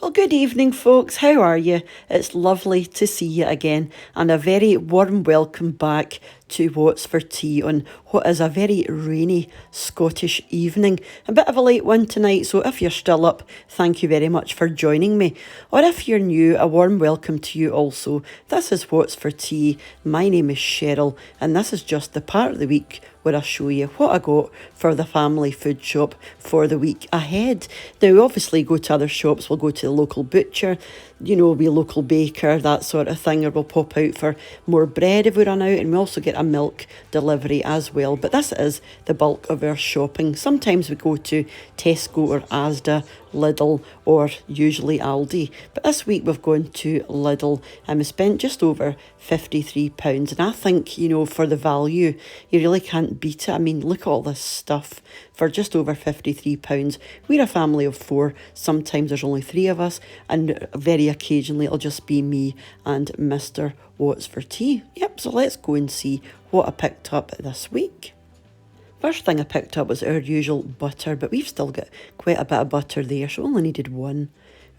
Well, good evening, folks. How are you? It's lovely to see you again, and a very warm welcome back to What's for Tea on what is a very rainy Scottish evening. A bit of a late one tonight, so if you're still up, thank you very much for joining me. Or if you're new, a warm welcome to you also. This is What's for Tea. My name is Cheryl, and this is just the part of the week where I'll show you what I got for the family food shop for the week ahead. Now, we obviously go to other shops. We'll go to the local butcher, we local baker, that sort of thing, or we'll pop out for more bread if we run out, and we also get a milk delivery as well. But this is the bulk of our shopping. Sometimes we go to Tesco or Asda, Lidl, or usually Aldi. But this week we've gone to Lidl and we spent just over £53. And I think, for the value, you really can't beat it. I mean, look at all this stuff for just over £53. We're a family of four. Sometimes there's only three of us, and very occasionally it'll just be me and Mr. What's for Tea. Yep, so let's go and see what I picked up this week. First thing I picked up was our usual butter, but we've still got quite a bit of butter there, so only needed one.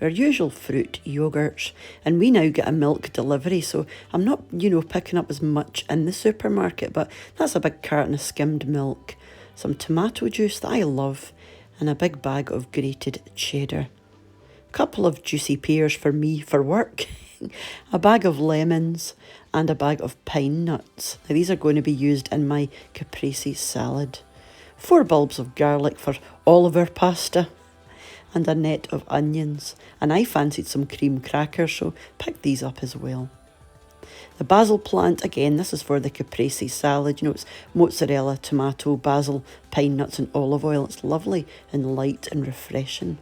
Our usual fruit, yoghurts, and we now get a milk delivery, so I'm not, picking up as much in the supermarket, but that's a big carton of skimmed milk, some tomato juice that I love, and a big bag of grated cheddar. A couple of juicy pears for me for work, a bag of lemons, and a bag of pine nuts. Now, these are going to be used in my caprese salad. 4 bulbs of garlic for all of our pasta, and a net of onions. And I fancied some cream crackers, so picked these up as well. The basil plant, again, this is for the caprese salad. It's mozzarella, tomato, basil, pine nuts and olive oil. It's lovely and light and refreshing.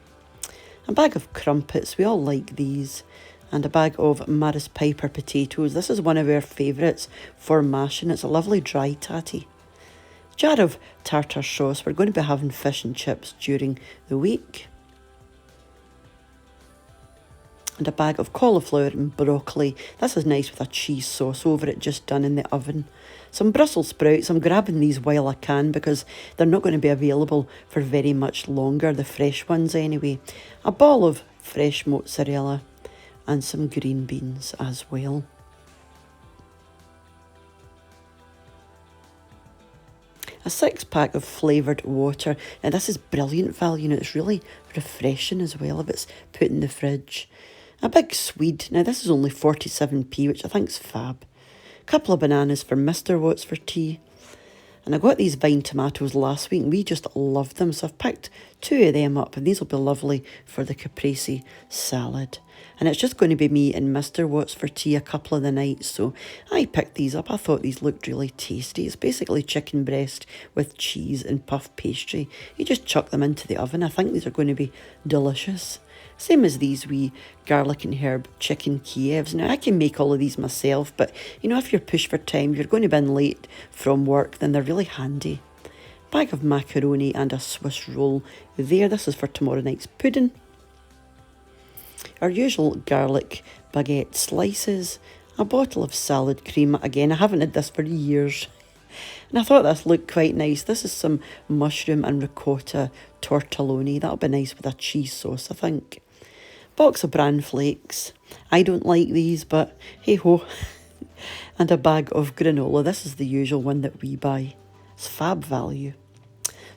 A bag of crumpets, we all like these. And a bag of Maris Piper potatoes. This is one of our favourites for mashing. It's a lovely dry tatty. Jar of tartar sauce. We're going to be having fish and chips during the week. And a bag of cauliflower and broccoli. This is nice with a cheese sauce over it, just done in the oven. Some Brussels sprouts. I'm grabbing these while I can because they're not going to be available for very much longer, the fresh ones anyway. A ball of fresh mozzarella and some green beans as well. A 6-pack of flavoured water. Now this is brilliant value, it's really refreshing as well if it's put in the fridge. A big Swede. Now this is only 47p, which I think's fab. A couple of bananas for Mr. What's for Tea. And I got these vine tomatoes last week and we just loved them, so I've picked 2 of them up, and these will be lovely for the caprese salad. And it's just going to be me and Mr. What's for Tea a couple of the nights, so I picked these up. I thought these looked really tasty. It's basically chicken breast with cheese and puff pastry. You just chuck them into the oven. I think these are going to be delicious. Same as these wee garlic and herb chicken Kievs. Now, I can make all of these myself, but, if you're pushed for time, you're going to be in late from work, then they're really handy. Bag of macaroni and a Swiss roll there. This is for tomorrow night's pudding. Our usual garlic baguette slices. A bottle of salad cream. Again, I haven't had this for years. And I thought this looked quite nice. This is some mushroom and ricotta tortelloni. That'll be nice with a cheese sauce, I think. Box of bran flakes. I don't like these, but hey ho. And a bag of granola. This is the usual one that we buy. It's fab value.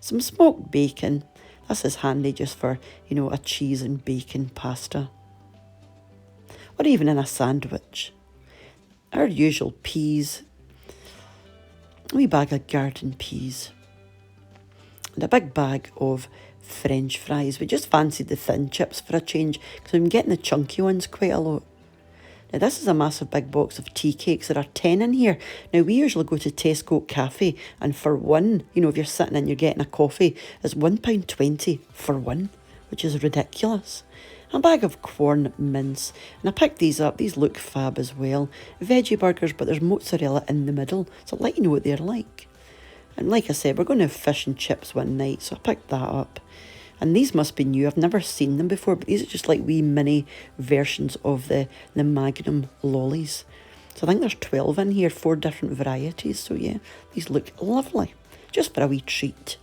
Some smoked bacon. This is handy just for, a cheese and bacon pasta. Or even in a sandwich. Our usual peas. A wee bag of garden peas. And a big bag of French fries. We just fancied the thin chips for a change because we've been getting the chunky ones quite a lot. Now this is a massive big box of tea cakes. There are 10 in here. Now we usually go to Tesco Cafe, and for one, if you're sitting and you're getting a coffee, it's £1.20 for one, which is ridiculous. A bag of corn mince, and I picked these up. These look fab as well. Veggie burgers, but there's mozzarella in the middle, so I'll let you know what they're like. And like I said, we're going to have fish and chips one night, so I picked that up. And these must be new. I've never seen them before, but these are just like wee mini versions of the Magnum lollies. So I think there's 12 in here, 4 different varieties. So yeah, these look lovely, just for a wee treat.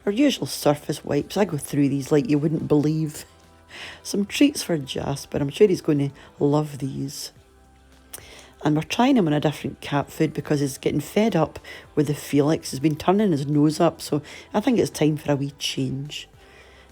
Our usual surface wipes. I go through these like you wouldn't believe. Some treats for Jasper. I'm sure he's going to love these. And we're trying him on a different cat food because he's getting fed up with the Felix. He's been turning his nose up, so I think it's time for a wee change.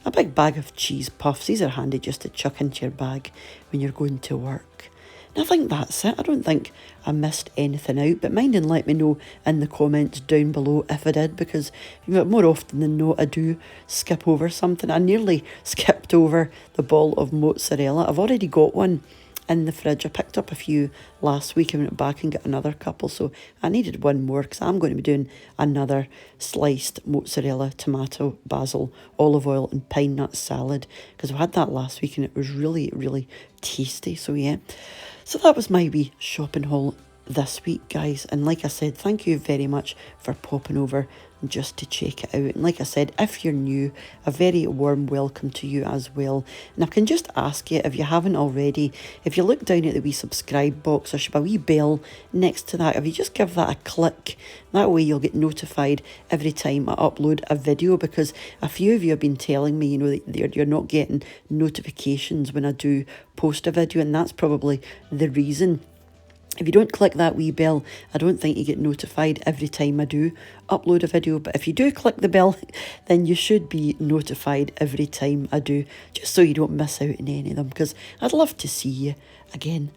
A big bag of cheese puffs. These are handy just to chuck into your bag when you're going to work. And I think that's it. I don't think I missed anything out, but mind and let me know in the comments down below if I did, because more often than not I do skip over something. I nearly skipped over the ball of mozzarella. I've already got one in the fridge. I picked up a few last week and went back and got another couple, so I needed one more because I'm going to be doing another sliced mozzarella, tomato, basil, olive oil and pine nut salad, because I had that last week and it was really, really tasty. So yeah, so that was my wee shopping haul this week, guys. And like I said, thank you very much for popping over just to check it out. And like I said, if you're new, a very warm welcome to you as well. And I can just ask you, if you haven't already, if you look down at the wee subscribe box, there should be a wee bell next to that. If you just give that a click, that way you'll get notified every time I upload a video, because a few of you have been telling me, you know, that you're not getting notifications when I do post a video, and that's probably the reason. If you don't click that wee bell, I don't think you get notified every time I do upload a video. But if you do click the bell, then you should be notified every time I do, just so you don't miss out on any of them, because I'd love to see you again.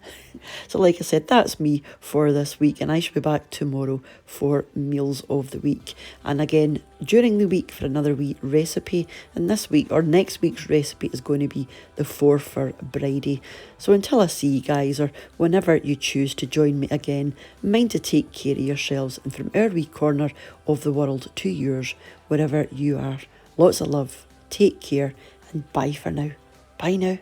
So like I said, that's me for this week, and I shall be back tomorrow for meals of the week, and again during the week for another wee recipe. And this week, or next week's recipe, is going to be the 4 for Bridie. So until I see you guys, or whenever you choose to join me again, mind to take care of yourselves, and from our wee corner of the world to yours, wherever you are, lots of love, take care, and bye for now. Bye now.